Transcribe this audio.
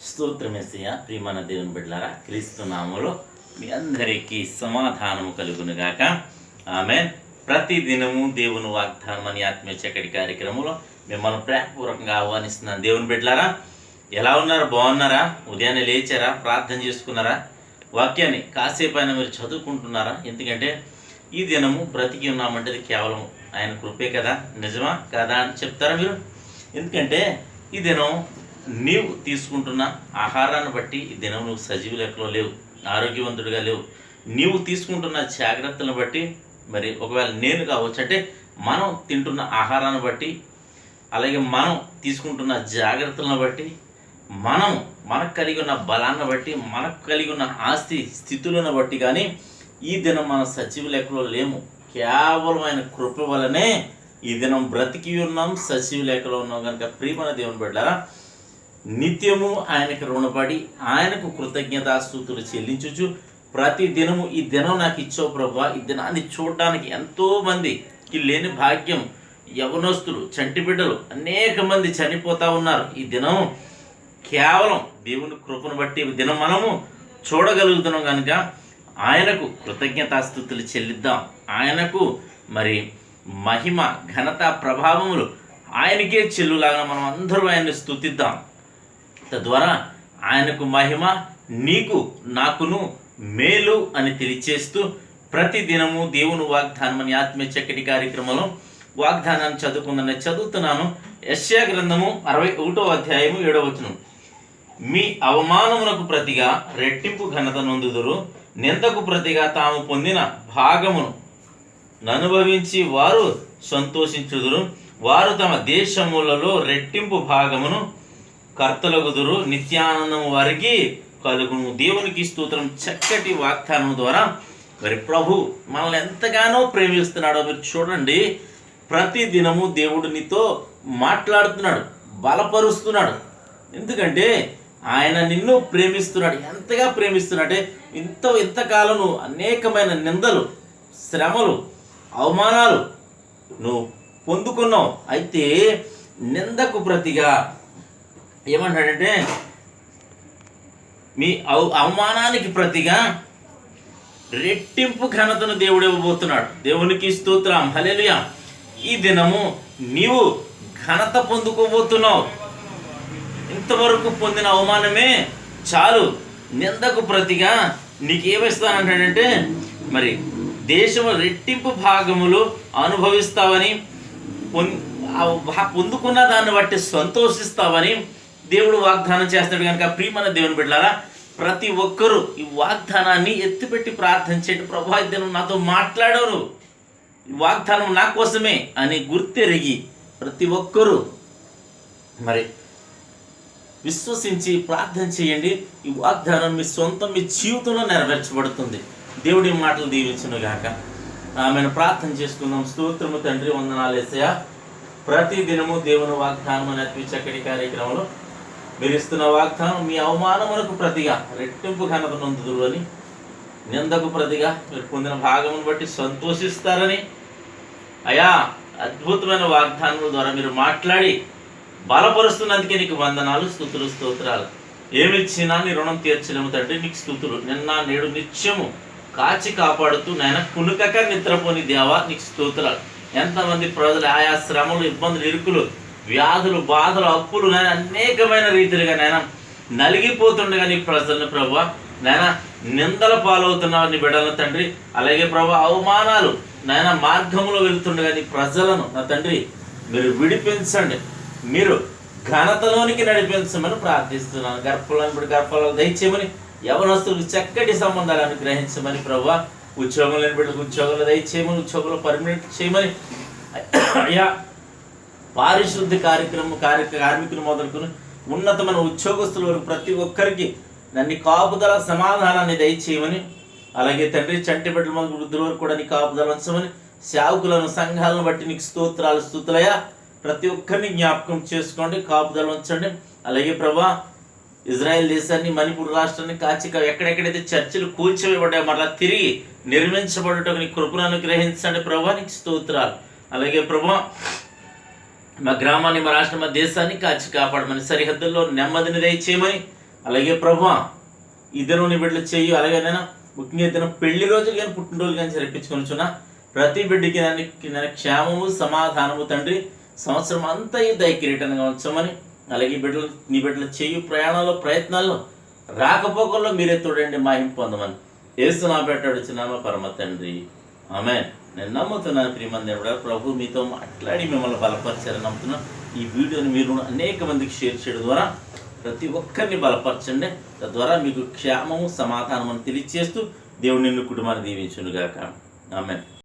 స్తోత్రమేసయ్య. ప్రియమైన దేవుని బిడ్డలారా, క్రీస్తు నామములో మీ అందరికీ సమాధానము కలుగునుగాక. ఆమేన్. ప్రతి దినము దేవుని వాగ్దానం అని ఆత్మీయ చక్కటి కార్యక్రమంలో మిమ్మల్ని ప్రేమపూర్వకంగా ఆహ్వానిస్తున్నాను. దేవుని బిడ్డలారా, ఎలా ఉన్నారు? బాగున్నారా? ఉదయాన్నే లేచారా? ప్రార్థన చేసుకున్నారా? వాక్యాన్ని కాసేపు అయినా మీరు చదువుకుంటున్నారా? ఎందుకంటే ఈ దినము బ్రతికి ఉన్నామంటే అది కేవలం ఆయన కృపే కదా. నిజమా కదా అని చెప్తారా మీరు? ఎందుకంటే ఈ దినం నీవు తీసుకుంటున్న ఆహారాన్ని బట్టి ఈ దినం నువ్వు సజీవ లెక్కలో లేవు, ఆరోగ్యవంతుడిగా లేవు. నీవు తీసుకుంటున్న జాగ్రత్తలను బట్టి, మరి ఒకవేళ నేను కావచ్చు, అంటే మనం తింటున్న ఆహారాన్ని బట్టి, అలాగే మనం తీసుకుంటున్న జాగ్రత్తలను బట్టి, మనకు కలిగి ఉన్న బలాన్ని బట్టి, మనకు కలిగి ఉన్న ఆస్తి స్థితులను బట్టి కానీ ఈ దినం మనం సజీవ లెక్కలో లేము. కేవలం ఆయన కృప వలనే ఈ దినం బ్రతికి ఉన్నాం, సజీవ లెక్కలో ఉన్నాం. కనుక ప్రియమైన దేవుని బిడ్డలారా, నిత్యము ఆయనకు రుణపడి ఆయనకు కృతజ్ఞతాస్తుతులు చెల్లించుచు ప్రతి దినము ఈ దినం నాకు ఇచ్చావు ప్రభువా, ఈ దినాన్ని చూడడానికి ఎంతోమందికి లేని భాగ్యం, యవనస్తులు, చంటి బిడ్డలు అనేక మంది చనిపోతూ ఉన్నారు. ఈ దినం కేవలం దేవుని కృపను బట్టి ఈ దినం మనము చూడగలుగుతున్నాం. కనుక ఆయనకు కృతజ్ఞతాస్తుతులు చెల్లిద్దాం. ఆయనకు మరి మహిమ, ఘనత, ప్రభావములు ఆయనకే చెల్లులాగా మనం అందరూ ఆయన్ని స్తుతిద్దాం. తద్వారా ఆయనకు మహిమ, నీకు నాకును మేలు అని తెలియచేస్తూ ప్రతి దినము దేవుని వాగ్దానం అని ఆత్మీయ చక్కటి కార్యక్రమంలో వాగ్దానాన్ని చదువుతున్నాను. యెషయా గ్రంథము 61వ అధ్యాయము 7వ వచనం. మీ అవమానమునకు ప్రతిగా రెట్టింపు ఘనత నొందుదురు, నిందకు ప్రతిగా తాము పొందిన భాగమును అనుభవించి వారు సంతోషించుదురు. వారు తమ దేశములలో రెట్టింపు భాగమును కర్తలగుదురు, నిత్యానందము వారికి కలుగును. దేవునికి స్తోత్రం. చక్కటి వాగ్దానం ద్వారా మరి ప్రభు మనల్ని ఎంతగానో ప్రేమిస్తున్నాడో మీరు చూడండి. ప్రతి దినము దేవుడు నీతో మాట్లాడుతున్నాడు, బలపరుస్తున్నాడు. ఎందుకంటే ఆయన నిన్ను ప్రేమిస్తున్నాడు. ఎంతగా ప్రేమిస్తున్నాడంటే ఇంతకాలం నువ్వు అనేకమైన నిందలు, శ్రమలు, అవమానాలు నువ్వు పొందుకున్నావు. అయితే నిందకు ప్రతిగా ఏమంటాడంటే మీ అవమానానికి ప్రతిగా రెట్టింపు ఘనతను దేవుడు ఇవ్వబోతున్నాడు. దేవునికి స్తోత్రం, హల్లెలూయా. ఈ దినము నీవు ఘనత పొందుకోబోతున్నావు. ఇంతవరకు పొందిన అవమానమే చాలు. నిందకు ప్రతిగా నీకేమిస్తానంటాడంటే మరి దేశము రెట్టింపు భాగములు అనుభవిస్తావని, పొందుకున్న దాన్ని బట్టి సంతోషిస్తావని దేవుడు వాగ్దానం చేస్తాడు. కనుక ప్రియమైన దేవుని బిడ్డలారా, ప్రతి ఒక్కరూ ఈ వాగ్దానాన్ని ఎత్తిపెట్టి ప్రార్థన చేయండి. ప్రభా, ఈ దినం నాతో మాట్లాడవు, ఈ వాగ్దానం నా కోసమే అని గుర్తెరిగి ప్రతి ఒక్కరూ మరి విశ్వసించి ప్రార్థన చేయండి. ఈ వాగ్దానం మీ సొంతం, మీ జీవితంలో నెరవేర్చబడుతుంది. దేవుడి మాటలు దీవించును గాక. ఆమెను ప్రార్థన చేసుకుందాం. స్తోత్రము తండ్రి, వందనాలు యేసయ్యా. ప్రతి దినము దేవుని వాగ్దానం అనే అతి చక్కటి కార్యక్రమంలో మీరు ఇస్తున్న వాగ్దానం, మీ అవమానములకు ప్రతిగా రెట్టింపు ఘనత నొందుదురు అని, నిందకు ప్రతిగా మీరు పొందిన భాగమును బట్టి సంతోషిస్తారని, అయా అద్భుతమైన వాగ్దానముల ద్వారా మీరు మాట్లాడి బలపరుస్తున్నందుకే నీకు వందనాలు, స్తుతులు, స్తోత్రాలు. ఏమిచ్చినా నీ రుణం తీర్చలేము తండ్రి. నీకు స్తుతులు. నిన్న నేడు నిత్యము కాచి కాపాడుతూ నాయన కునుకక నిద్రపోని దేవా నీకు స్తోత్రాలు. ఎంతమంది ప్రజలు ఆయా శ్రమలు, ఇబ్బందులు, ఇరుకులు, వ్యాధులు, బాధలు, అప్పులు నాయన అనేకమైన రీతిలుగా నాయన నలిగిపోతుండగా నీ ప్రజలను ప్రభువా నాయన నిందల పాలవుతున్నావు నీ బిడ్డలను తండ్రి. అలాగే ప్రభు అవమానాలు నాయన మార్గంలో వెళుతుండగా నీ ప్రజలను నా తండ్రి మీరు విడిపించండి, మీరు ఘనతలోనికి నడిపించమని ప్రార్థిస్తున్నాను. గర్భఫలాలు దయచేయమని, యవనస్తులకు చక్కటి సంబంధాలు అనుగ్రహించమని ప్రభువా, ఉద్యోగం లేని బిడ్డలకు ఉద్యోగాలు దయచేయమని, ఉద్యోగంలో పర్మనెంట్ చేయమని అయ్యా, పారిశుద్ధ కార్మికులు మొదలుకొని ఉన్నతమైన ఉద్యోగస్తుల వరకు ప్రతి ఒక్కరికి నన్ను కాపుదల సమాధానాన్ని దయచేయమని, అలాగే తండ్రి చంటి బిడ్డల మొదలు వృద్ధుల వరకు కూడా నీ కాపుదల ఉంచమని, సేవకులను, సంఘాలను బట్టి నీకు స్తోత్రాలు, స్తుతులయ్యా. ప్రతి ఒక్కరిని జ్ఞాపకం చేసుకోండి, కాపుదల ఉంచండి. అలాగే ప్రభా, ఇజ్రాయెల్ దేశాన్ని, మణిపూర్ రాష్ట్రాన్ని కాచి ఎక్కడెక్కడైతే చర్చిలు కూల్చివేయబడ్డాయో మరలా తిరిగి నిర్మించబడటకు నీ కృపను అనుగ్రహించండి ప్రభా, నీకు స్తోత్రాలు. అలాగే ప్రభా, మా గ్రామాన్ని, మా రాష్ట్రం, మా దేశాన్ని కాచి కాపాడమని, సరిహద్దుల్లో నెమ్మదిని దయచేయమని, అలాగే ప్రభువా ఈ దినం నీ బిడ్డలు చెయ్యి. అలాగే నేను ముఖ్యంగా దినం పెళ్లి రోజులు కానీ పుట్టినరోజులు కానీ జరిపించుకొనిచున్నా ప్రతి బిడ్డకి నేను క్షేమము సమాధానము తండ్రి సంవత్సరం అంతా ఈ దయకిరీటంగా ఉంచమని, అలాగే నీ బిడ్డలు చెయ్యి ప్రయాణాల్లో ప్రయత్నాల్లో రాకపోకల్లో మీరే తోడండి మహిమ పొందమని యేసు నా పెట్టాడుచున్నామా పరమ తండ్రి ఆమేన్. నేను నమ్ముతున్నాను ప్రియమంది ప్రభు మీతో మాట్లాడి మిమ్మల్ని బలపరిచారని నమ్ముతున్నాను. ఈ వీడియోని మీరు అనేక మందికి షేర్ చేయడం ద్వారా ప్రతి ఒక్కరిని బలపరచండి. తద్వారా మీకు క్షేమము సమాధానం అని తెలియజేస్తూ దేవుడు నిన్ను కుటుంబాన్ని దీవించునుగాక ఆమేన్.